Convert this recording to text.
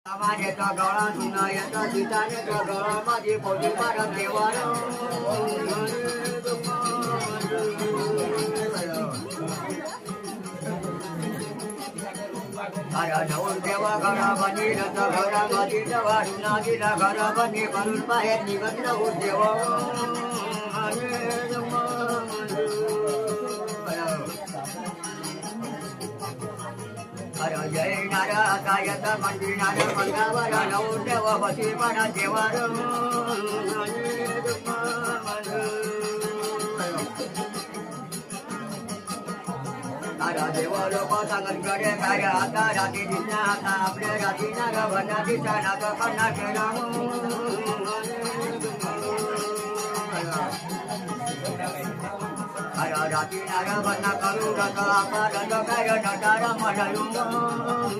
माझ्याचा गळा सुनायाचा सीतानेचा गळा माझी पोटी मारा देवार अरे जाऊन देवा घरा बनी रथ घरा मध्ये जवा नादीला घरा बनी म्हणून बाहेर निघत जाऊन देवा अरे जय नारा गायत मंदिर नारा मंगावर नऊ देव बसी म्हणा देवार अरे देव लोक सांगत कडे काय आता रात्री दिसना आता आपल्या रात्री नारा भरना दिसा नाग कन्ना केला अरे रात्री नारा भरना करू रथ आपला रथ काय नटारा म्हणून